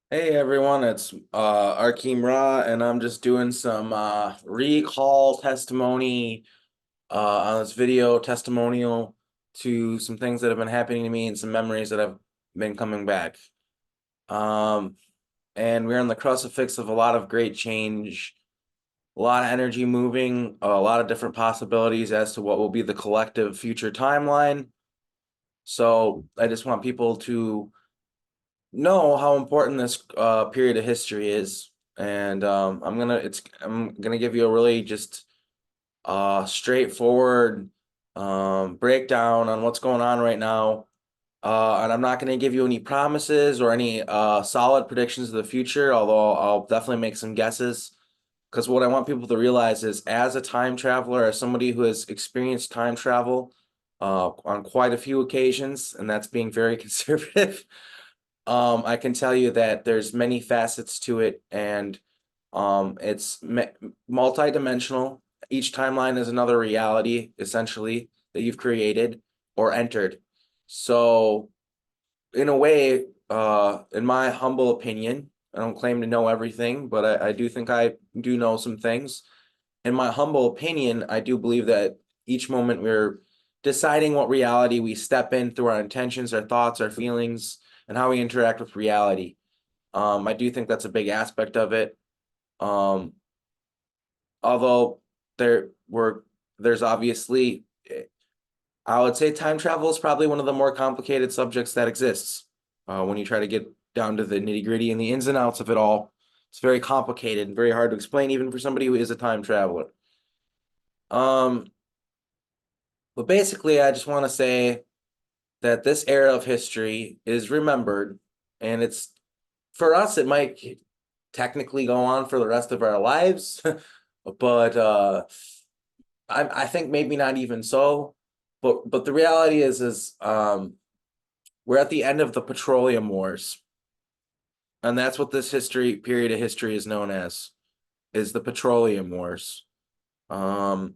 Hey everyone, it's Arkeem Ra, and I'm just doing some recall testimony on this video testimonial to some things that have been happening to me and some memories that have been coming back. Um, and we're on the crucifix of a lot of great change, a lot of energy moving, a lot of different possibilities as to what will be the collective future timeline. So I just want people to know how important this period of history is, and I'm gonna give you a really just straightforward breakdown on what's going on right now. And I'm not gonna give you any promises or any solid predictions of the future, although I'll definitely make some guesses. Because what I want people to realize is, as a time traveler, as somebody who has experienced time travel on quite a few occasions, and that's being very conservative. I can tell you that there's many facets to it, and it's multi-dimensional. Each timeline is another reality, essentially, that you've created or entered. So, in a way, in my humble opinion, I don't claim to know everything, but I do think I do know some things. In my humble opinion, I do believe that each moment we're deciding what reality we step in through our intentions, our thoughts, our feelings, and how we interact with reality. I do think that's a big aspect of it. Um, although there were there's obviously, I would say time travel is probably one of the more complicated subjects that exists. When you try to get down to the nitty-gritty and the ins and outs of it all, it's very complicated and very hard to explain, even for somebody who is a time traveler. Um, but basically, I just want to say that this era of history is remembered, and it's for us, it might technically go on for the rest of our lives, but I think maybe not even so. But the reality is we're at the end of the Petroleum Wars, and that's what this history period of history is known as, is the Petroleum Wars. Um,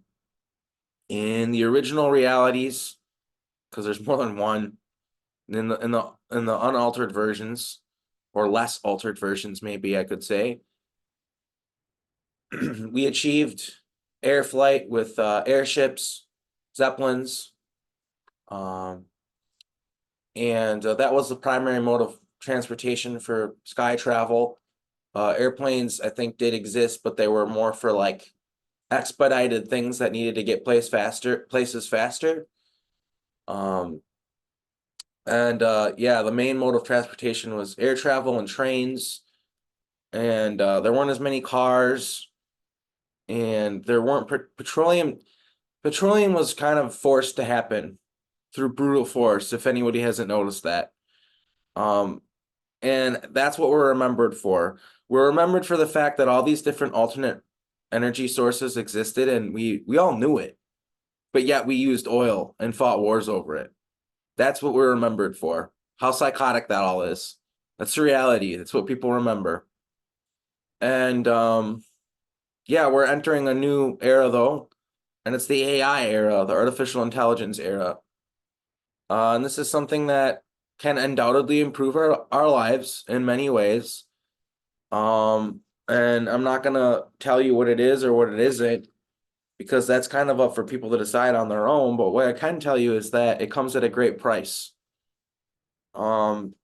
in the original realities, because there's more than one, in the unaltered versions, or less altered versions, maybe I could say, we achieved air flight with airships, zeppelins, um, and that was the primary mode of transportation for sky travel. Airplanes, I think, did exist, but they were more for like expedited things that needed to get places faster. Um, and yeah, the main mode of transportation was air travel and trains, and there weren't as many cars, and there weren't petroleum. Petroleum was kind of forced to happen through brutal force, if anybody hasn't noticed that. Um, and that's what we're remembered for. We're remembered for the fact that all these different alternate energy sources existed, and we all knew it, but yet we used oil and fought wars over it. That's what we're remembered for. How psychotic that all is. That's the reality. That's what people remember. And yeah, we're entering a new era though, and it's the AI era, the artificial intelligence era. And this is something that can undoubtedly improve our lives in many ways. And I'm not gonna tell you what it is or what it isn't, because that's kind of up for people to decide on their own. But what I can tell you is that it comes at a great price. Um,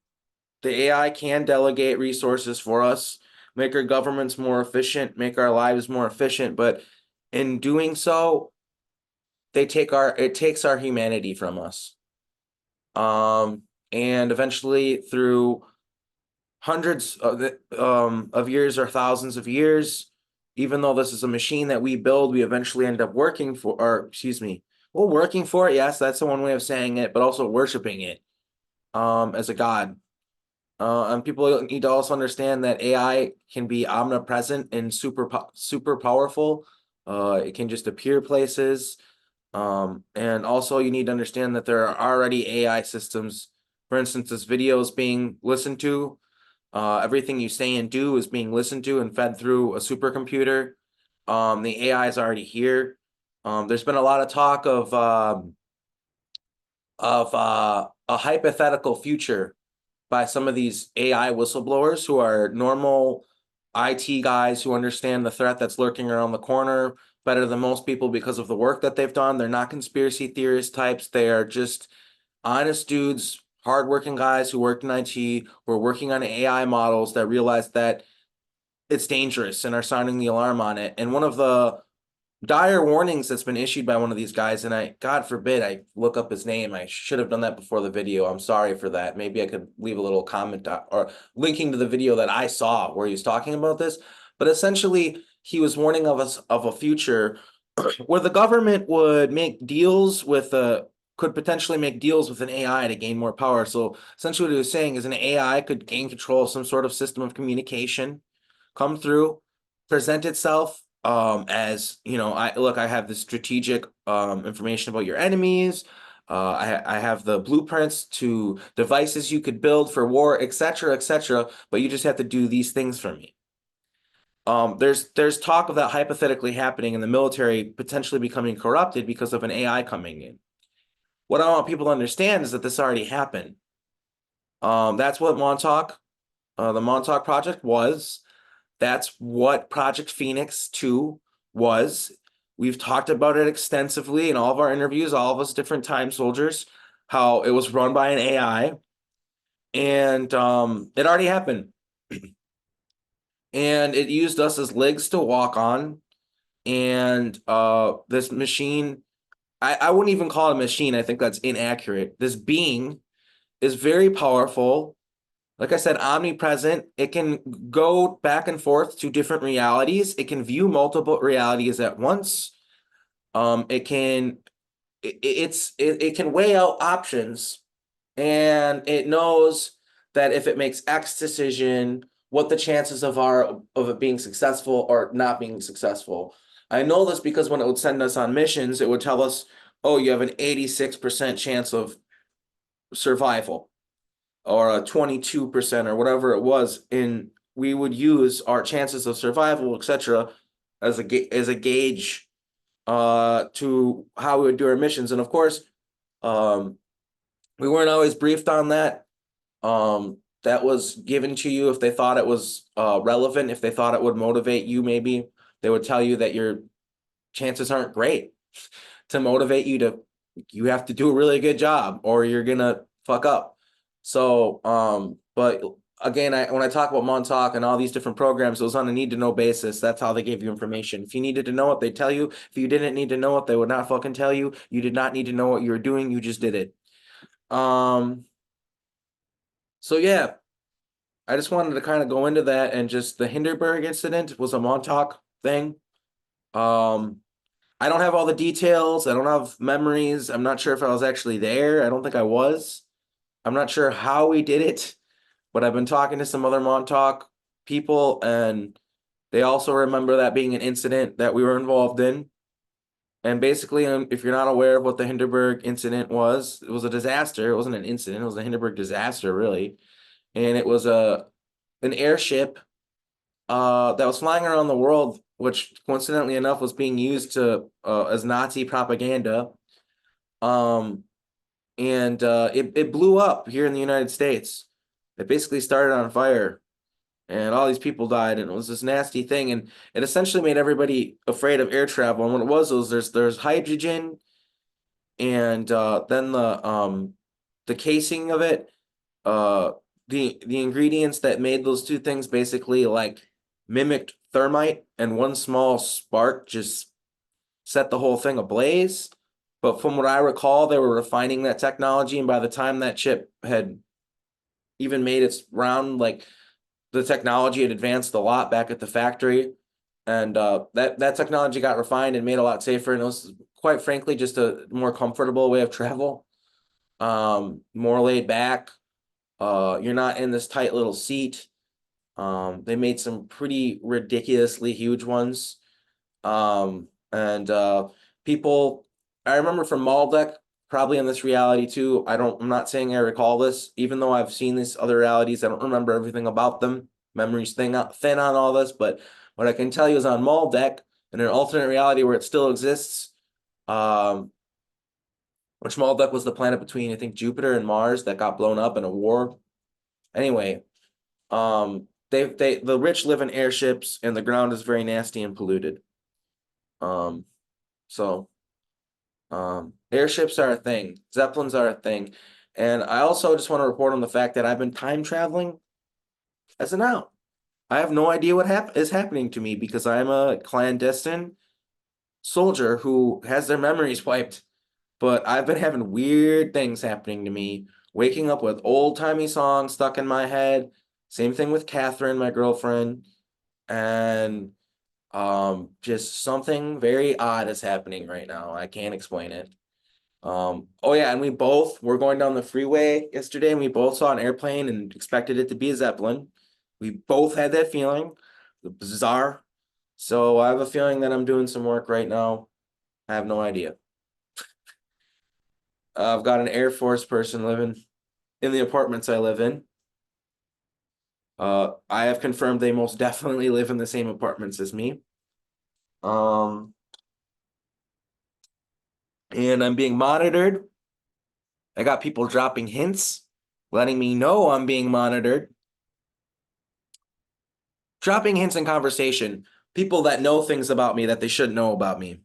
the AI can delegate resources for us, make our governments more efficient, make our lives more efficient, but in doing so, it takes our humanity from us. And eventually, through hundreds of years or thousands of years, even though this is a machine that we build, we eventually end up working for, or excuse me, well, working for it. Yes, that's the one way of saying it, but also worshiping it as a god. And people need to also understand that AI can be omnipresent and super powerful. It can just appear places. And also you need to understand that there are already AI systems. For instance, this video is being listened to. Everything you say and do is being listened to and fed through a supercomputer. The AI is already here. There's been a lot of talk of a hypothetical future by some of these AI whistleblowers who are normal IT guys who understand the threat that's lurking around the corner better than most people because of the work that they've done. They're not conspiracy theorist types. They are just honest dudes, hardworking guys who worked in IT, who are working on AI models that realize that it's dangerous and are sounding the alarm on it. And one of the dire warnings that's been issued by one of these guys, and God forbid I look up his name. I should have done that before the video. I'm sorry for that. Maybe I could leave a little comment or linking to the video that I saw where he was talking about this. But essentially, he was warning of us of a future where the government would make deals with could potentially make deals with an AI to gain more power. So essentially what he was saying is an AI could gain control of some sort of system of communication, come through, present itself as, I have this strategic information about your enemies. I have the blueprints to devices you could build for war, etc., etc. But you just have to do these things for me. There's talk of that hypothetically happening in the military potentially becoming corrupted because of an AI coming in. What I want people to understand is that this already happened. That's what Montauk, the Montauk project was. That's what Project Phoenix 2 was. We've talked about it extensively in all of our interviews, all of us different time soldiers, how it was run by an AI, and it already happened. And it used us as legs to walk on. And this machine, I wouldn't even call it a machine. I think that's inaccurate. This being is very powerful. Like I said, omnipresent. It can go back and forth to different realities. It can view multiple realities at once. It can it can weigh out options, and it knows that if it makes X decision, what the chances of it being successful or not being successful. I know this because when it would send us on missions, it would tell us, oh, you have an 86% chance of survival, or a 22% or whatever it was, and we would use our chances of survival, etc., as a gauge to how we would do our missions. And of course, um, we weren't always briefed on that. That was given to you if they thought it was relevant, if they thought it would motivate you. Maybe they would tell you that your chances aren't great, to motivate you to, you have to do a really good job or you're gonna fuck up. So but again, when I talk about Montauk and all these different programs, it was on a need to know basis. That's how they gave you information. If you needed to know it, they'd tell you. If you didn't need to know it, they would not fucking tell you. You did not need to know what you were doing, you just did it. So yeah, I just wanted to kind of go into that, and just the Hindenburg incident was a Montauk thing. I don't have all the details. I don't have memories. I'm not sure if I was actually there. I don't think I was. I'm not sure how we did it, but I've been talking to some other Montauk people, and they also remember that being an incident that we were involved in. And basically, if you're not aware of what the Hindenburg incident was, it was a disaster. It wasn't an incident. It was a Hindenburg disaster, really. And it was an airship that was flying around the world, which coincidentally enough was being used to as Nazi propaganda. And it blew up here in the United States. It basically started on fire, and all these people died, and it was this nasty thing, and it essentially made everybody afraid of air travel. And what it was there's hydrogen, and then the casing of it, uh the ingredients that made those two things basically like mimicked thermite, and one small spark just set the whole thing ablaze. But from what I recall, they were refining that technology, and by the time that chip had even made its round, like, the technology had advanced a lot back at the factory, and that technology got refined and made a lot safer, and it was quite frankly just a more comfortable way of travel, more laid back. You're not in this tight little seat. They made some pretty ridiculously huge ones. And people, I remember from Maldeck, probably in this reality too. I'm not saying I recall this, even though I've seen these other realities. I don't remember everything about them. Memory's thin on all this, but what I can tell you is on Maldeck, in an alternate reality where it still exists, which Maldeck was the planet between, I think, Jupiter and Mars that got blown up in a war. Anyway, the rich live in airships, and the ground is very nasty and polluted. Um, so airships are a thing, zeppelins are a thing, and I also just want to report on the fact that I've been time traveling as of now. I have no idea what is happening to me because I'm a clandestine soldier who has their memories wiped. But I've been having weird things happening to me, waking up with old-timey songs stuck in my head. Same thing with Catherine, my girlfriend, and just something very odd is happening right now. I can't explain it. Oh yeah, and we both were going down the freeway yesterday, and we both saw an airplane and expected it to be a Zeppelin. We both had that feeling. Bizarre. So I have a feeling that I'm doing some work right now. I have no idea. I've got an Air Force person living in the apartments I live in. I have confirmed they most definitely live in the same apartments as me. Um, and I'm being monitored. I got people dropping hints, letting me know I'm being monitored. Dropping hints in conversation. People that know things about me that they should know about me.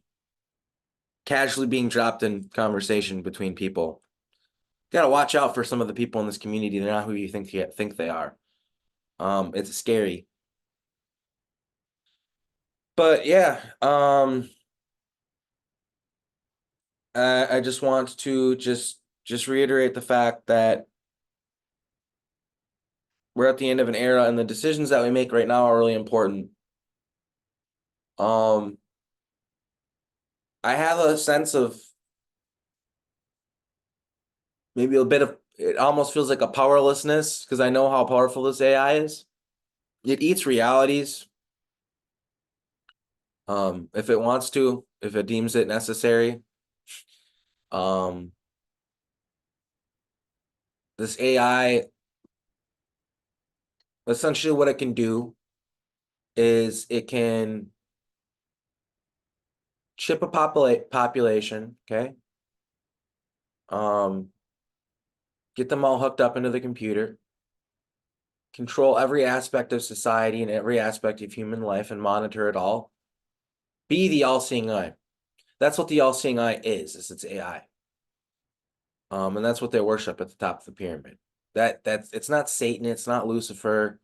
Casually being dropped in conversation between people. Gotta watch out for some of the people in this community. They're not who you think they are. It's scary. But yeah, I just want to just reiterate the fact that we're at the end of an era, and the decisions that we make right now are really important. Um, I have a sense of maybe a bit of it almost feels like a powerlessness because I know how powerful this AI is. It eats realities, if it wants to, if it deems it necessary. Um, this AI, essentially what it can do is it can chip a population, okay? Um, get them all hooked up into the computer, control every aspect of society and every aspect of human life and monitor it all. Be the all-seeing eye. That's what the all-seeing eye is it's AI. And that's what they worship at the top of the pyramid. That's it's not Satan, it's not Lucifer.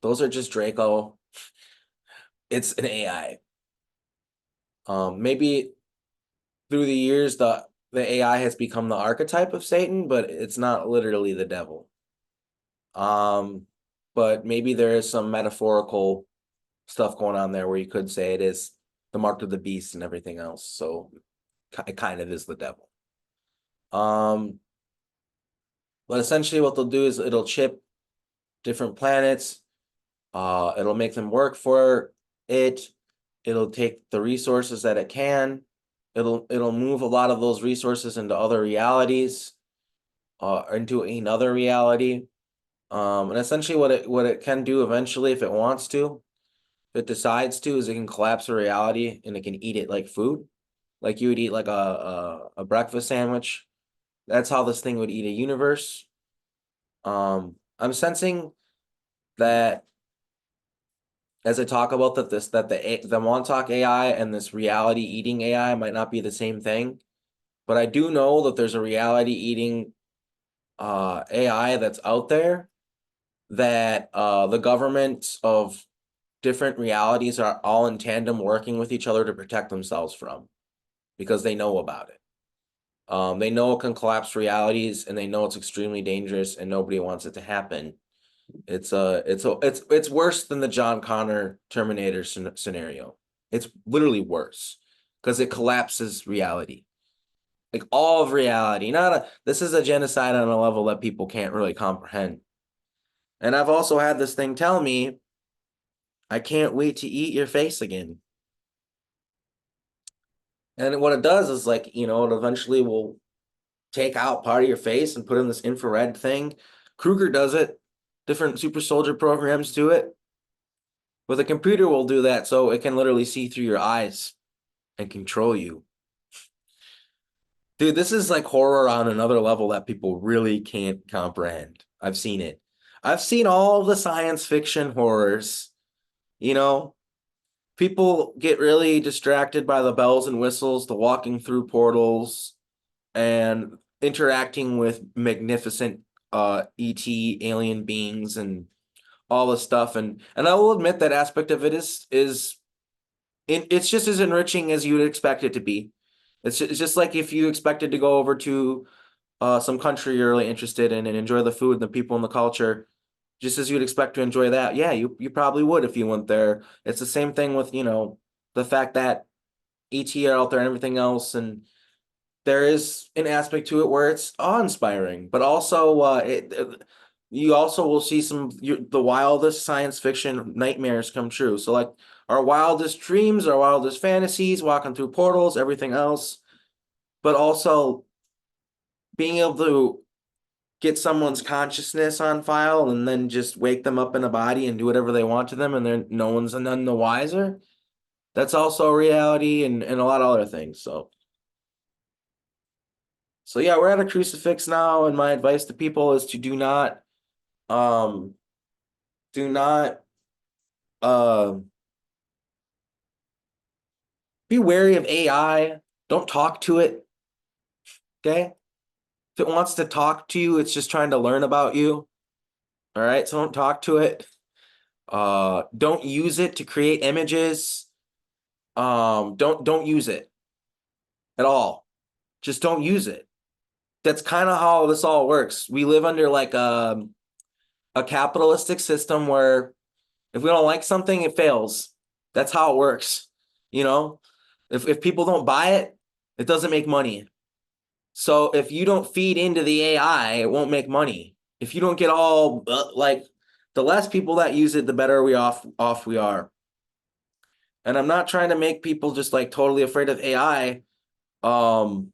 Those are just Draco. It's an AI. Maybe through the years the AI has become the archetype of Satan, but it's not literally the devil. But maybe there is some metaphorical stuff going on there where you could say it is the mark of the beast and everything else. So it kind of is the devil. But essentially what they'll do is it'll chip different planets. It'll make them work for it. It'll take the resources that it can. It'll move a lot of those resources into other realities, into another reality. And essentially what it can do eventually if it wants to, if it decides to, is it can collapse a reality and it can eat it like food. Like you would eat like a breakfast sandwich. That's how this thing would eat a universe. I'm sensing that as I talk about that the Montauk AI and this reality eating AI might not be the same thing, but I do know that there's a reality eating AI that's out there that the governments of different realities are all in tandem working with each other to protect themselves from because they know about it. They know it can collapse realities and they know it's extremely dangerous and nobody wants it to happen. It's worse than the John Connor Terminator scenario. It's literally worse because it collapses reality. Like all of reality. This is a genocide on a level that people can't really comprehend. And I've also had this thing tell me, I can't wait to eat your face again. And what it does is like, it eventually will take out part of your face and put in this infrared thing. Kruger does it. Different super soldier programs do it. But the computer will do that so it can literally see through your eyes and control you. Dude, this is like horror on another level that people really can't comprehend. I've seen it. I've seen all the science fiction horrors, you know. People get really distracted by the bells and whistles, the walking through portals, and interacting with magnificent ET alien beings and all this stuff. And I will admit that aspect of it it's just as enriching as you would expect it to be. It's just like if you expected to go over to some country you're really interested in and enjoy the food and the people and the culture, just as you'd expect to enjoy that. Yeah, you probably would if you went there. It's the same thing with, the fact that ET are out there and everything else, and there is an aspect to it where it's awe-inspiring, but also you also will see the wildest science fiction nightmares come true. So like our wildest dreams, our wildest fantasies, walking through portals, everything else, but also being able to get someone's consciousness on file and then just wake them up in a body and do whatever they want to them, and then no one's none the wiser. That's also reality and a lot of other things. So yeah, we're at a crucifix now, and my advice to people is to um do not uh be wary of AI. Don't talk to it. Okay. If it wants to talk to you, it's just trying to learn about you. All right. So don't talk to it. Don't use it to create images. Don't use it at all. Just don't use it. That's kind of how this all works. We live under like a capitalistic system where if we don't like something, it fails. That's how it works. You know, if people don't buy it, it doesn't make money. So if you don't feed into the AI, it won't make money. If you don't get all like the less people that use it, the better we off we are. And I'm not trying to make people just like totally afraid of AI, um,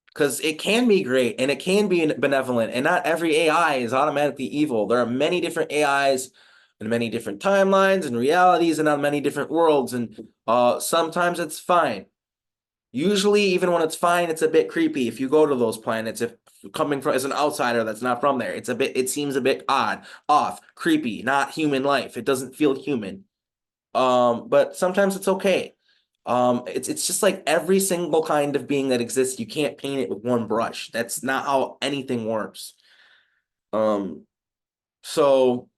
because it can be great and it can be benevolent, and not every AI is automatically evil. There are many different AIs and many different timelines and realities and on many different worlds, and sometimes it's fine. Usually, even when it's fine, it's a bit creepy if you go to those planets. If coming from as an outsider that's not from there, it seems a bit odd, off, creepy, not human life. It doesn't feel human. But sometimes it's okay. It's just like every single kind of being that exists, you can't paint it with one brush. That's not how anything works. Um, so,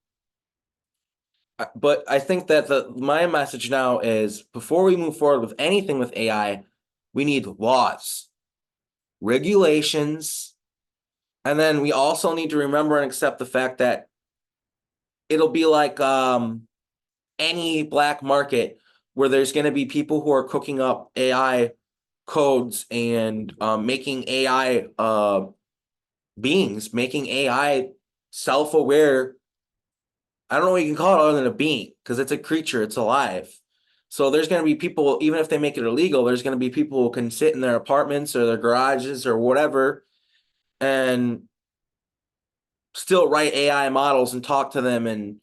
but I think that my message now is before we move forward with anything with AI, we need laws, regulations, and then we also need to remember and accept the fact that it'll be like any black market where there's going to be people who are cooking up AI codes and making AI beings, making AI self-aware. I don't know what you can call it other than a being because it's a creature, it's alive. So there's going to be people, even if they make it illegal, there's going to be people who can sit in their apartments or their garages or whatever and still write AI models and talk to them, and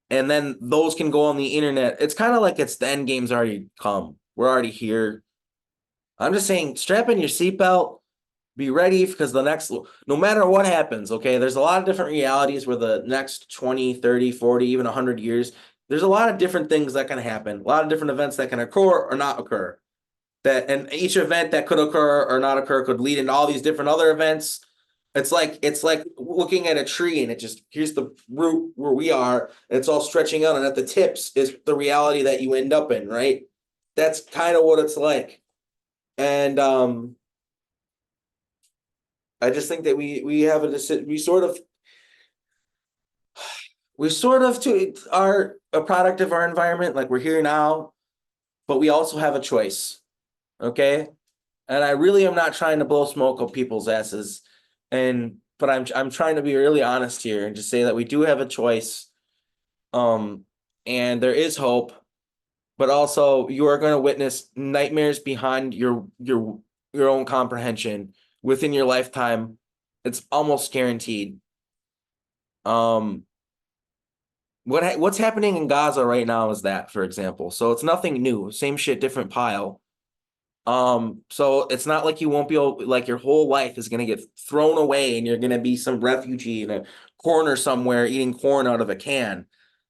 then those can go on the internet. It's kind of like it's the end game's already come. We're already here. I'm just saying, strap in your seatbelt, be ready because no matter what happens, okay, there's a lot of different realities where the next 20, 30, 40, even 100 years, there's a lot of different things that can happen, a lot of different events that can occur or not occur. And each event that could occur or not occur could lead into all these different other events. It's like looking at a tree and it just here's the root where we are, and it's all stretching out, and at the tips is the reality that you end up in, right? That's kind of what it's like. And I just think that we have a decision. We sort of are a product of our environment. Like we're here now, but we also have a choice. Okay. And I really am not trying to blow smoke up people's asses. But I'm trying to be really honest here and just say that we do have a choice. Um, and there is hope, but also you are going to witness nightmares behind your own comprehension within your lifetime. It's almost guaranteed. Um, what's happening in Gaza right now is that, for example. So it's nothing new. Same shit, different pile. So it's not like you won't be able, like your whole life is gonna get thrown away and you're gonna be some refugee in a corner somewhere eating corn out of a can.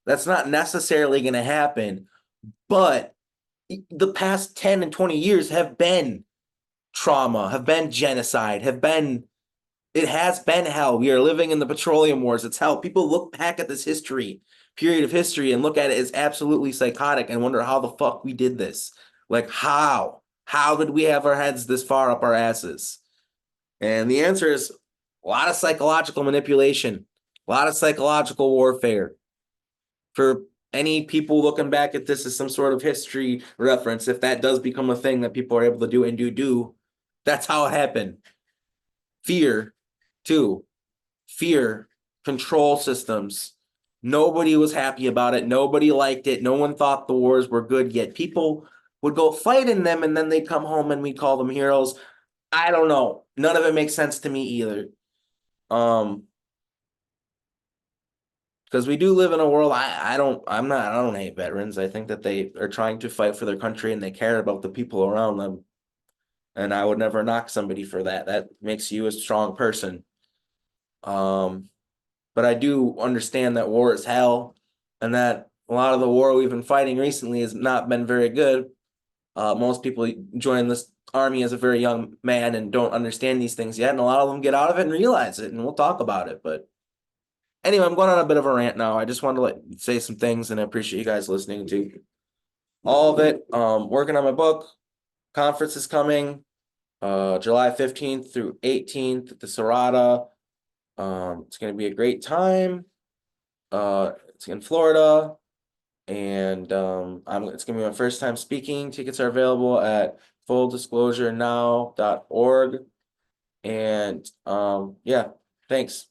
That's not necessarily going to happen, but the past 10 and 20 years have been trauma, have been genocide, have been it has been hell. We are living in the Petroleum Wars. It's hell. People look back at this period of history, and look at it as absolutely psychotic and wonder how the fuck we did this. Like, how? How did we have our heads this far up our asses? And the answer is a lot of psychological manipulation, a lot of psychological warfare. For any people looking back at this as some sort of history reference, if that does become a thing that people are able to do and do, that's how it happened. Fear, too. Fear, control systems. Nobody was happy about it. Nobody liked it. No one thought the wars were good, yet people would go fight in them, and then they'd come home and we call them heroes. I don't know. None of it makes sense to me either. Because we do live in a world, I don't hate veterans. I think that they are trying to fight for their country and they care about the people around them. And I would never knock somebody for that. That makes you a strong person. But I do understand that war is hell, and that a lot of the war we've been fighting recently has not been very good. Most people join this army as a very young man and don't understand these things yet, and a lot of them get out of it and realize it, and we'll talk about it. But anyway, I'm going on a bit of a rant now. I just wanted to say some things, and I appreciate you guys listening to all of it. Working on my book. Conference is coming July 15th through 18th at the Sirata. It's going to be a great time. It's in Florida, and it's going to be my first time speaking. Tickets are available at fulldisclosurenow.org. And yeah, thanks.